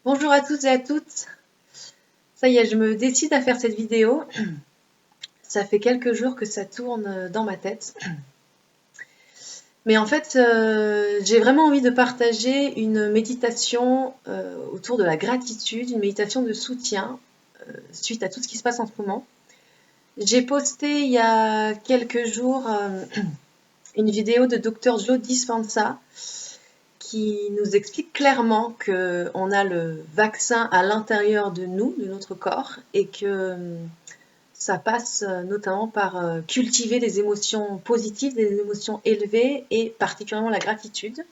Bonjour à toutes et à toutes. Ça y est, je me décide à faire cette vidéo. Ça fait quelques jours que ça tourne dans ma tête. Mais en fait, j'ai vraiment envie de partager une méditation autour de la gratitude, une méditation de soutien suite à tout ce qui se passe en ce moment. J'ai posté il y a quelques jours une vidéo de Dr Joe Dispenza qui nous explique clairement qu'on a le vaccin à l'intérieur de nous, de notre corps, et que ça passe notamment par cultiver des émotions positives, des émotions élevées et particulièrement la gratitude.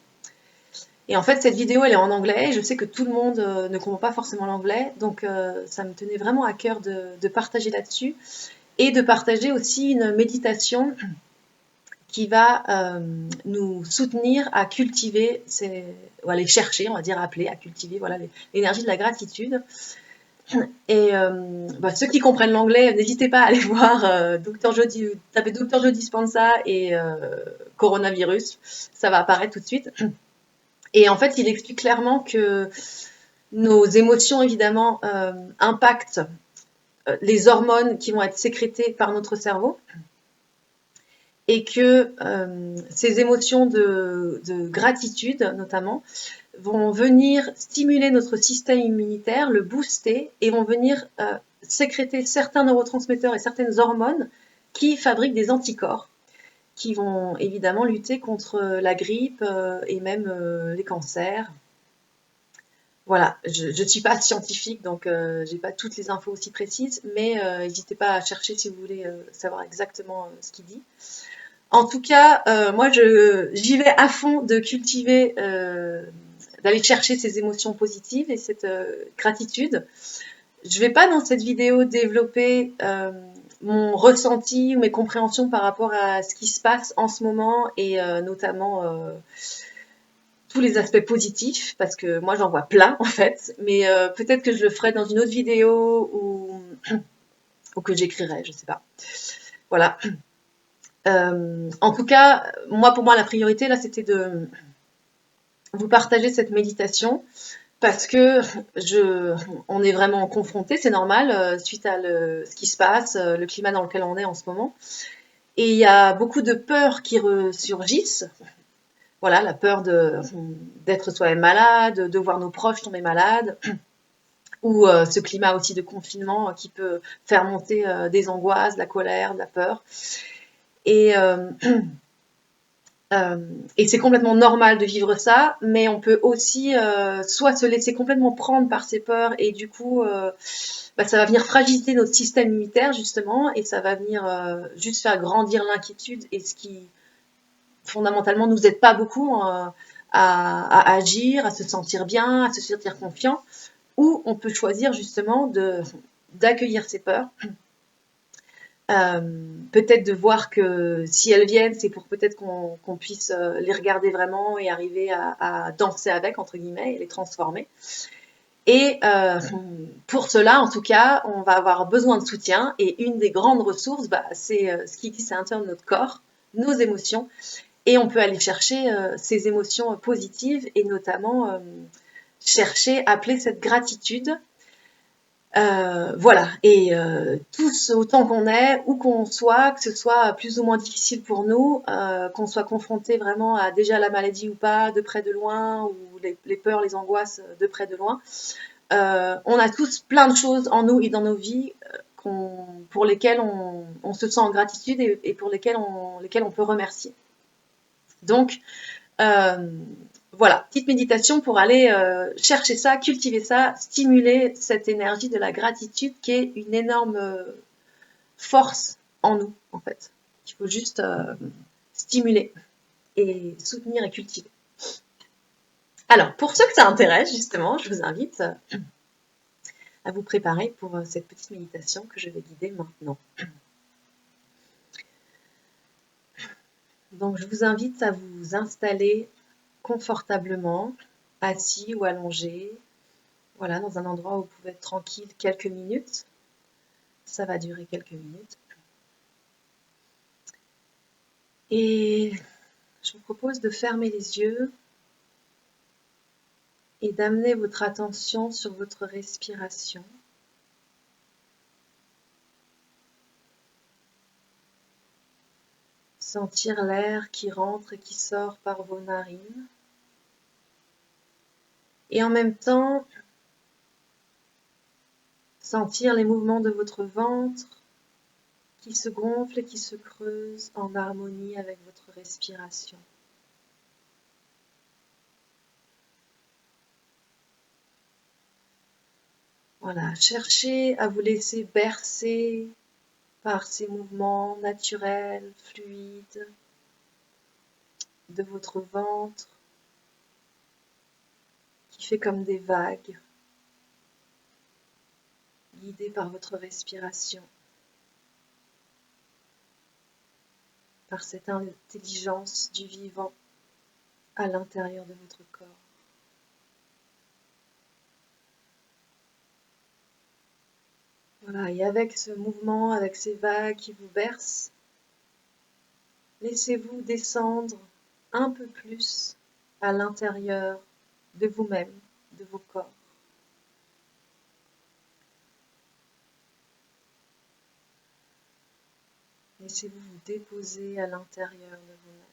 Et en fait, cette vidéo, elle est en anglais. Je sais que tout le monde ne comprend pas forcément l'anglais, donc ça me tenait vraiment à cœur de partager là-dessus et de partager aussi une méditation qui va nous soutenir à cultiver, ou aller chercher, on va dire appeler, à cultiver voilà, l'énergie de la gratitude. Et ceux qui comprennent l'anglais, n'hésitez pas à aller voir Dr. Jody, tapez Dr. Joe Dispenza et coronavirus, ça va apparaître tout de suite. Et en fait, il explique clairement que nos émotions, évidemment, impactent les hormones qui vont être sécrétées par notre cerveau et que ces émotions de gratitude, notamment, vont venir stimuler notre système immunitaire, le booster, et vont venir sécréter certains neurotransmetteurs et certaines hormones qui fabriquent des anticorps, qui vont évidemment lutter contre la grippe et même les cancers. Voilà, je ne suis pas scientifique, donc j'ai pas toutes les infos aussi précises, mais n'hésitez pas à chercher si vous voulez savoir exactement ce qu'il dit. En tout cas, moi, j'y vais à fond de cultiver, d'aller chercher ces émotions positives et cette gratitude. Je vais pas dans cette vidéo développer mon ressenti ou mes compréhensions par rapport à ce qui se passe en ce moment et notamment tous les aspects positifs parce que moi j'en vois plein en fait. Mais peut-être que je le ferai dans une autre vidéo ou que j'écrirai, je sais pas. Voilà. En tout cas, moi pour moi la priorité là c'était de vous partager cette méditation parce que on est vraiment confronté, c'est normal, suite à ce qui se passe, le climat dans lequel on est en ce moment. Et il y a beaucoup de peurs qui ressurgissent. Voilà, la peur d'être soi-même malade, de voir nos proches tomber malades, ou ce climat aussi de confinement qui peut faire monter des angoisses, de la colère, de la peur. Et Euh, et c'est complètement normal de vivre ça, mais on peut aussi soit se laisser complètement prendre par ses peurs et du coup, ça va venir fragiliser notre système immunitaire justement et ça va venir juste faire grandir l'inquiétude et ce qui fondamentalement nous aide pas beaucoup à agir, à se sentir bien, à se sentir confiant. Ou on peut choisir justement d'accueillir ses peurs. Peut-être de voir que si elles viennent, c'est pour peut-être qu'on puisse les regarder vraiment et arriver à danser avec, entre guillemets, et les transformer. Et pour cela, en tout cas, on va avoir besoin de soutien. Et une des grandes ressources, c'est ce qui existe à l'intérieur de notre corps, nos émotions. Et on peut aller chercher ces émotions positives et notamment chercher, appeler cette gratitude. Voilà, et tous autant qu'on est, où qu'on soit, que ce soit plus ou moins difficile pour nous, qu'on soit confronté vraiment à déjà la maladie ou pas, de près de loin, ou les peurs, les angoisses de près de loin, on a tous plein de choses en nous et dans nos vies pour lesquelles on se sent en gratitude et pour lesquelles on peut remercier. Donc, euh, voilà, petite méditation pour aller chercher ça, cultiver ça, stimuler cette énergie de la gratitude qui est une énorme force en nous, en fait. Il faut juste stimuler et soutenir et cultiver. Alors, pour ceux que ça intéresse, justement, je vous invite à vous préparer pour cette petite méditation que je vais guider maintenant. Donc, je vous invite à vous installer confortablement, assis ou allongé, voilà, dans un endroit où vous pouvez être tranquille quelques minutes. Ça va durer quelques minutes. Et je vous propose de fermer les yeux et d'amener votre attention sur votre respiration. Sentir l'air qui rentre et qui sort par vos narines. Et en même temps, sentir les mouvements de votre ventre qui se gonfle et qui se creuse en harmonie avec votre respiration. Voilà, cherchez à vous laisser bercer par ces mouvements naturels, fluides de votre ventre qui fait comme des vagues, guidées par votre respiration, par cette intelligence du vivant à l'intérieur de votre corps. Voilà, et avec ce mouvement, avec ces vagues qui vous bercent, laissez-vous descendre un peu plus à l'intérieur de vous-même, de vos corps. Laissez-vous vous déposer à l'intérieur de vous-même.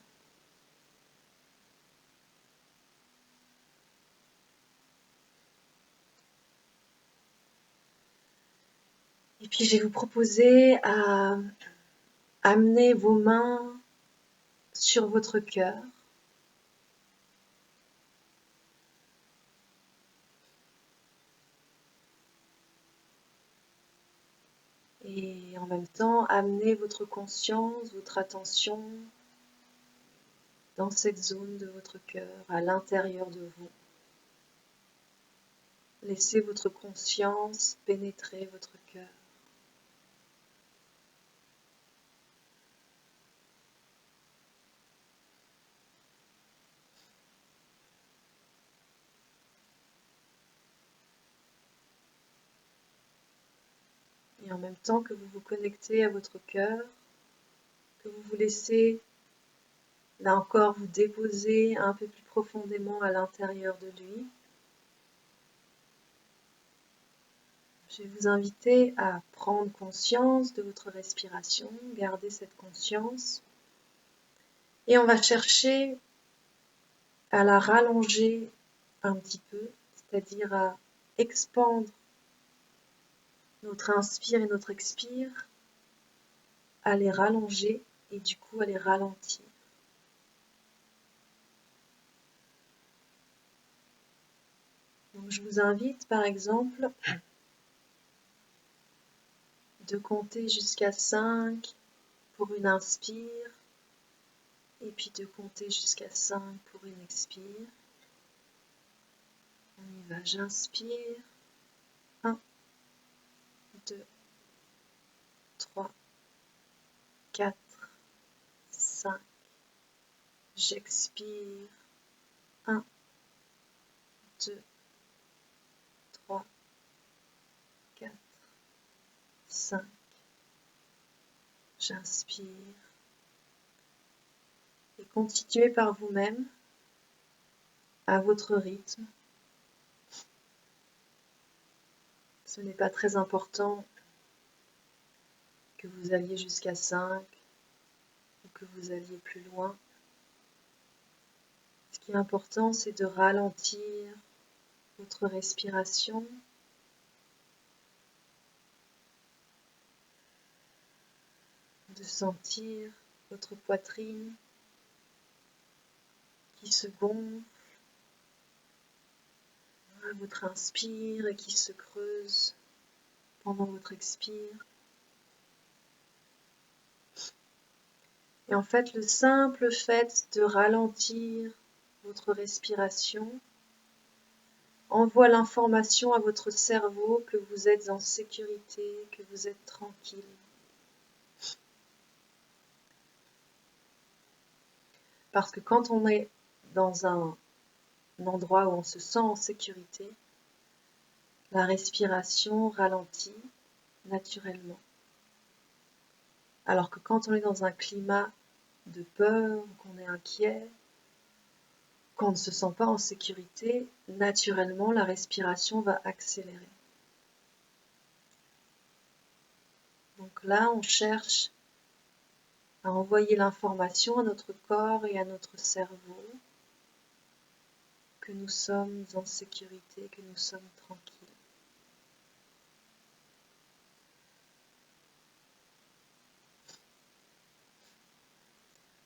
Et puis je vais vous proposer à amener vos mains sur votre cœur. Et en même temps, amener votre conscience, votre attention dans cette zone de votre cœur, à l'intérieur de vous. Laissez votre conscience pénétrer votre cœur. Et en même temps que vous vous connectez à votre cœur, que vous vous laissez, là encore, vous déposer un peu plus profondément à l'intérieur de lui, je vais vous inviter à prendre conscience de votre respiration, garder cette conscience, et on va chercher à la rallonger un petit peu, c'est-à-dire à expandre notre inspire et notre expire, à les rallonger et du coup à les ralentir. Donc je vous invite par exemple de compter jusqu'à 5 pour une inspire et puis de compter jusqu'à 5 pour une expire. On y va, j'inspire. 1, 2, 3, 4, 5. J'expire. 1, 2, 3, 4, 5. J'inspire. Et continuez par vous-même, à votre rythme. Ce n'est pas très important que vous alliez jusqu'à 5 ou que vous alliez plus loin. Ce qui est important, c'est de ralentir votre respiration, de sentir votre poitrine qui se gonfle à votre inspire et qui se creuse pendant votre expire. Et en fait, le simple fait de ralentir votre respiration envoie l'information à votre cerveau que vous êtes en sécurité, que vous êtes tranquille. Parce que quand on est dans un endroit où on se sent en sécurité, la respiration ralentit naturellement. Alors que quand on est dans un climat de peur, qu'on est inquiet, quand on ne se sent pas en sécurité, naturellement, la respiration va accélérer. Donc là, on cherche à envoyer l'information à notre corps et à notre cerveau que nous sommes en sécurité, que nous sommes tranquilles.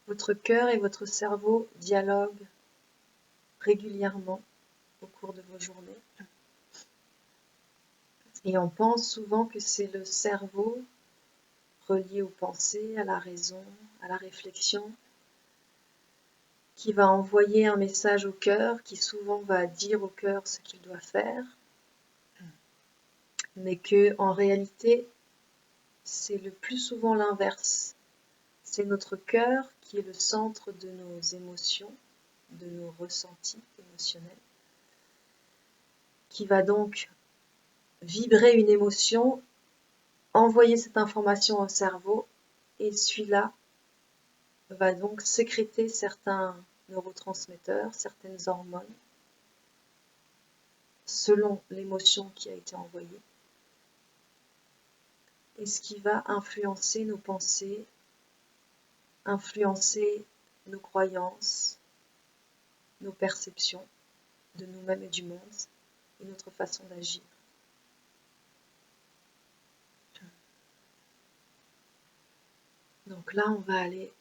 Votre cœur et votre cerveau dialoguent régulièrement au cours de vos journées. Et on pense souvent que c'est le cerveau relié aux pensées, à la raison, à la réflexion, qui va envoyer un message au cœur, qui souvent va dire au cœur ce qu'il doit faire, mais que en réalité, c'est le plus souvent l'inverse. C'est notre cœur qui est le centre de nos émotions, de nos ressentis émotionnels, qui va donc vibrer une émotion, envoyer cette information au cerveau, et celui-là va donc sécréter certains neurotransmetteurs, certaines hormones, selon l'émotion qui a été envoyée, et ce qui va influencer nos pensées, influencer nos croyances, nos perceptions de nous-mêmes et du monde, et notre façon d'agir. Donc là, on va aller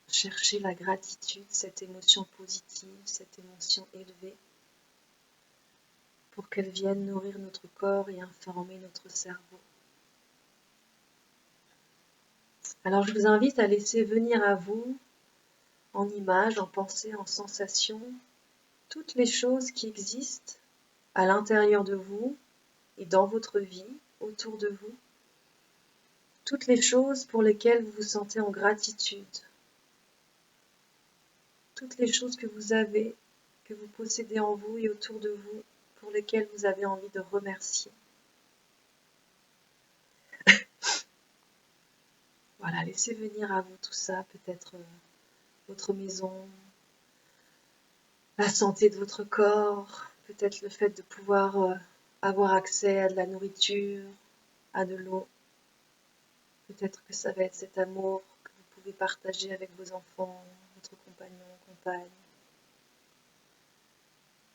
chercher la gratitude, cette émotion positive, cette émotion élevée, pour qu'elle vienne nourrir notre corps et informer notre cerveau. Alors je vous invite à laisser venir à vous, en images, en pensées, en sensations, toutes les choses qui existent à l'intérieur de vous et dans votre vie, autour de vous, toutes les choses pour lesquelles vous vous sentez en gratitude, toutes les choses que vous avez, que vous possédez en vous et autour de vous, pour lesquelles vous avez envie de remercier. Voilà, laissez venir à vous tout ça, peut-être votre maison, la santé de votre corps, peut-être le fait de pouvoir avoir accès à de la nourriture, à de l'eau. Peut-être que ça va être cet amour que vous pouvez partager avec vos enfants, votre compagnon, compagne.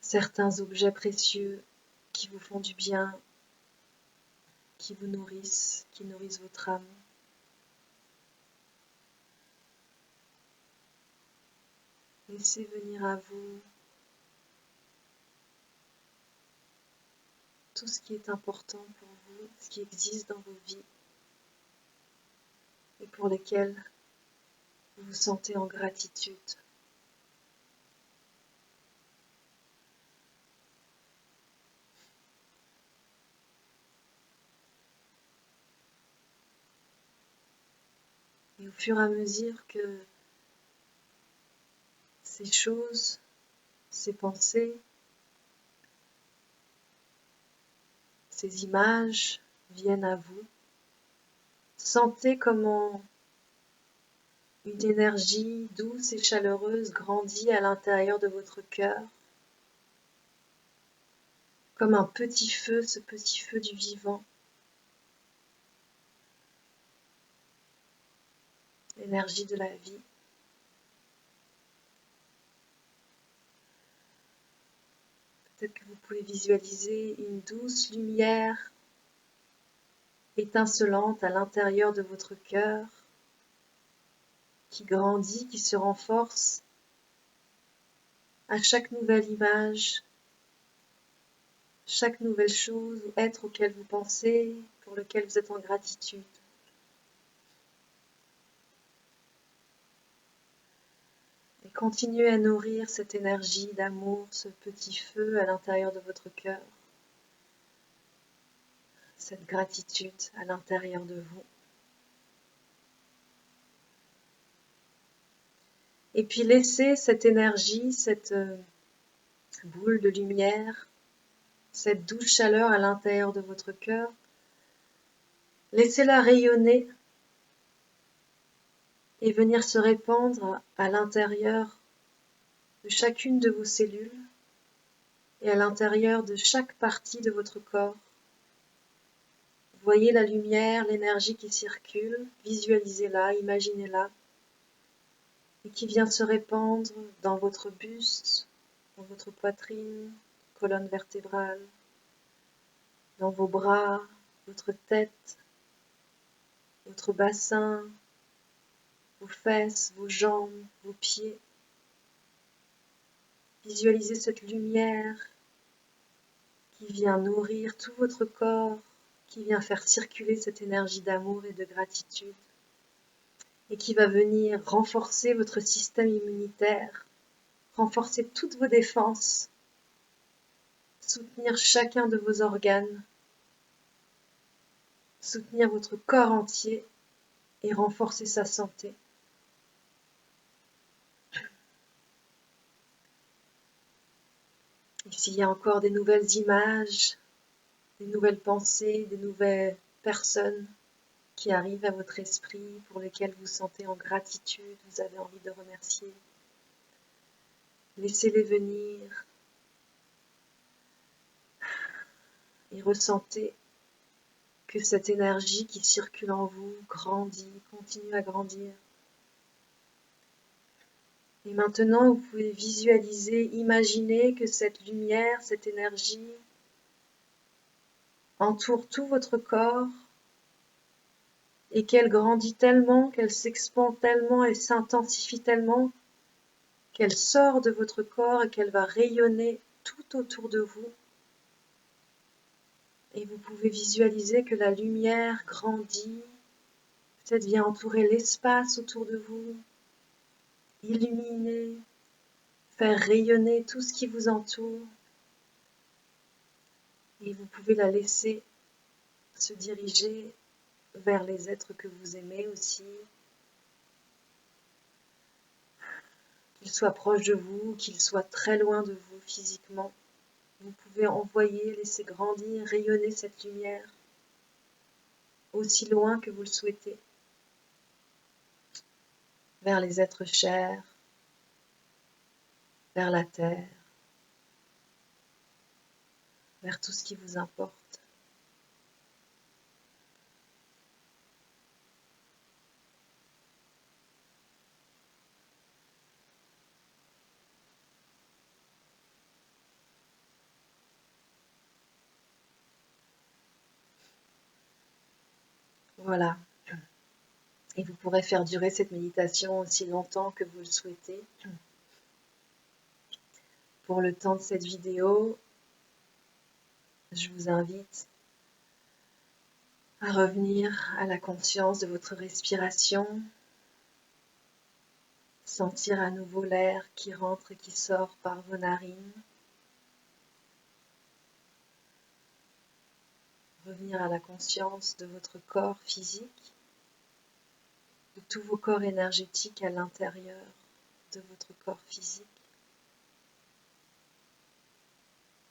Certains objets précieux qui vous font du bien, qui vous nourrissent, qui nourrissent votre âme. Laissez venir à vous tout ce qui est important pour vous, ce qui existe dans vos vies et pour lesquels vous vous sentez en gratitude. Et au fur et à mesure que ces choses, ces pensées, ces images viennent à vous, sentez comment une énergie douce et chaleureuse grandit à l'intérieur de votre cœur, comme un petit feu, ce petit feu du vivant. L'énergie de la vie. Peut-être que vous pouvez visualiser une douce lumière étincelante à l'intérieur de votre cœur, qui grandit, qui se renforce à chaque nouvelle image, chaque nouvelle chose ou être auquel vous pensez, pour lequel vous êtes en gratitude. Et continuez à nourrir cette énergie d'amour, ce petit feu à l'intérieur de votre cœur, cette gratitude à l'intérieur de vous. Et puis laissez cette énergie, cette boule de lumière, cette douce chaleur à l'intérieur de votre cœur, laissez-la rayonner et venir se répandre à l'intérieur de chacune de vos cellules et à l'intérieur de chaque partie de votre corps. Voyez la lumière, l'énergie qui circule, visualisez-la, imaginez-la, et qui vient se répandre dans votre buste, dans votre poitrine, colonne vertébrale, dans vos bras, votre tête, votre bassin, vos fesses, vos jambes, vos pieds. Visualisez cette lumière qui vient nourrir tout votre corps, qui vient faire circuler cette énergie d'amour et de gratitude, et qui va venir renforcer votre système immunitaire, renforcer toutes vos défenses, soutenir chacun de vos organes, soutenir votre corps entier et renforcer sa santé. Et s'il y a encore des nouvelles images, des nouvelles pensées, des nouvelles personnes qui arrivent à votre esprit, pour lesquelles vous sentez en gratitude, vous avez envie de remercier, laissez-les venir et ressentez que cette énergie qui circule en vous grandit, continue à grandir. Et maintenant, vous pouvez visualiser, imaginer que cette lumière, cette énergie entoure tout votre corps et qu'elle grandit tellement, qu'elle s'expand tellement et s'intensifie tellement qu'elle sort de votre corps et qu'elle va rayonner tout autour de vous. Et vous pouvez visualiser que la lumière grandit, peut-être vient entourer l'espace autour de vous, illuminer, faire rayonner tout ce qui vous entoure. Et vous pouvez la laisser se diriger vers les êtres que vous aimez aussi, qu'ils soient proches de vous, qu'ils soient très loin de vous physiquement. Vous pouvez envoyer, laisser grandir, rayonner cette lumière aussi loin que vous le souhaitez, vers les êtres chers, vers la terre, vers tout ce qui vous importe. Voilà. Et vous pourrez faire durer cette méditation aussi longtemps que vous le souhaitez. Pour le temps de cette vidéo, je vous invite à revenir à la conscience de votre respiration, sentir à nouveau l'air qui rentre et qui sort par vos narines, revenir à la conscience de votre corps physique, de tous vos corps énergétiques à l'intérieur de votre corps physique.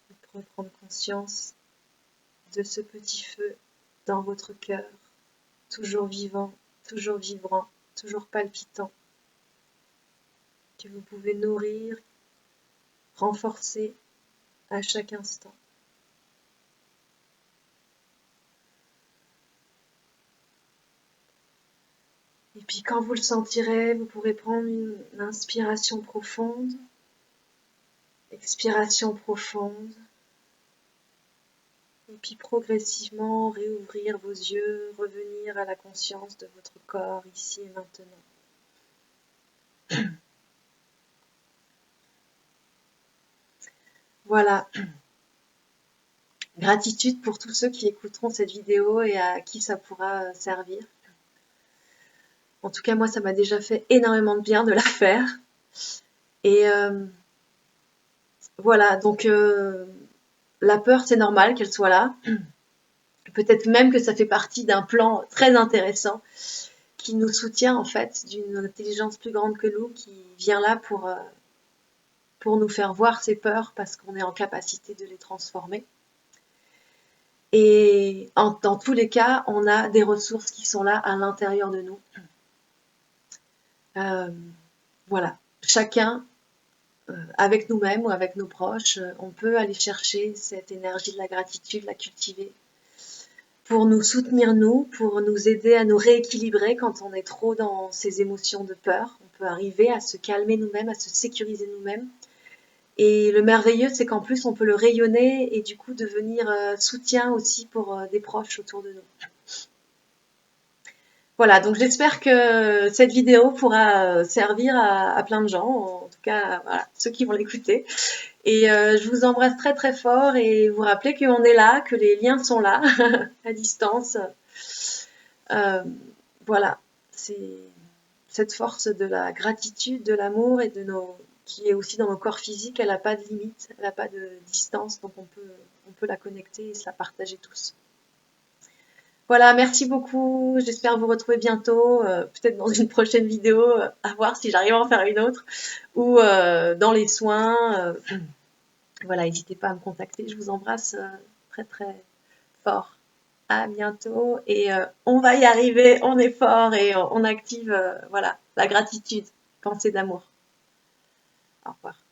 Vous pourrez prendre conscience de ce petit feu dans votre cœur, toujours vivant, toujours vibrant, toujours palpitant, que vous pouvez nourrir, renforcer à chaque instant. Et puis quand vous le sentirez, vous pourrez prendre une inspiration profonde, expiration profonde, et puis progressivement réouvrir vos yeux, revenir à la conscience de votre corps ici et maintenant. Voilà. Gratitude pour tous ceux qui écouteront cette vidéo et à qui ça pourra servir. En tout cas, moi, ça m'a déjà fait énormément de bien de la faire. Et voilà, donc la peur, c'est normal qu'elle soit là. Peut-être même que ça fait partie d'un plan très intéressant qui nous soutient en fait, d'une intelligence plus grande que nous, qui vient là pour nous faire voir ces peurs parce qu'on est en capacité de les transformer. Et dans tous les cas, on a des ressources qui sont là à l'intérieur de nous. Voilà, chacun avec nous-mêmes ou avec nos proches, on peut aller chercher cette énergie de la gratitude, la cultiver pour nous soutenir nous, pour nous aider à nous rééquilibrer quand on est trop dans ces émotions de peur. On peut arriver à se calmer nous-mêmes, à se sécuriser nous-mêmes. Et le merveilleux, c'est qu'en plus, on peut le rayonner et du coup devenir soutien aussi pour des proches autour de nous. Voilà, donc j'espère que cette vidéo pourra servir à plein de gens, en tout cas, voilà, ceux qui vont l'écouter. Et je vous embrasse très très fort et vous rappelez qu'on est là, que les liens sont là, à distance. Voilà, c'est cette force de la gratitude, de l'amour et qui est aussi dans nos corps physiques, elle n'a pas de limite, elle n'a pas de distance, donc on peut la connecter et se la partager tous. Voilà, merci beaucoup. J'espère vous retrouver bientôt, peut-être dans une prochaine vidéo, à voir si j'arrive à en faire une autre, ou dans les soins. Voilà, n'hésitez pas à me contacter. Je vous embrasse très très fort. À bientôt et on va y arriver, on est fort et on active voilà, la gratitude, pensée d'amour. Au revoir.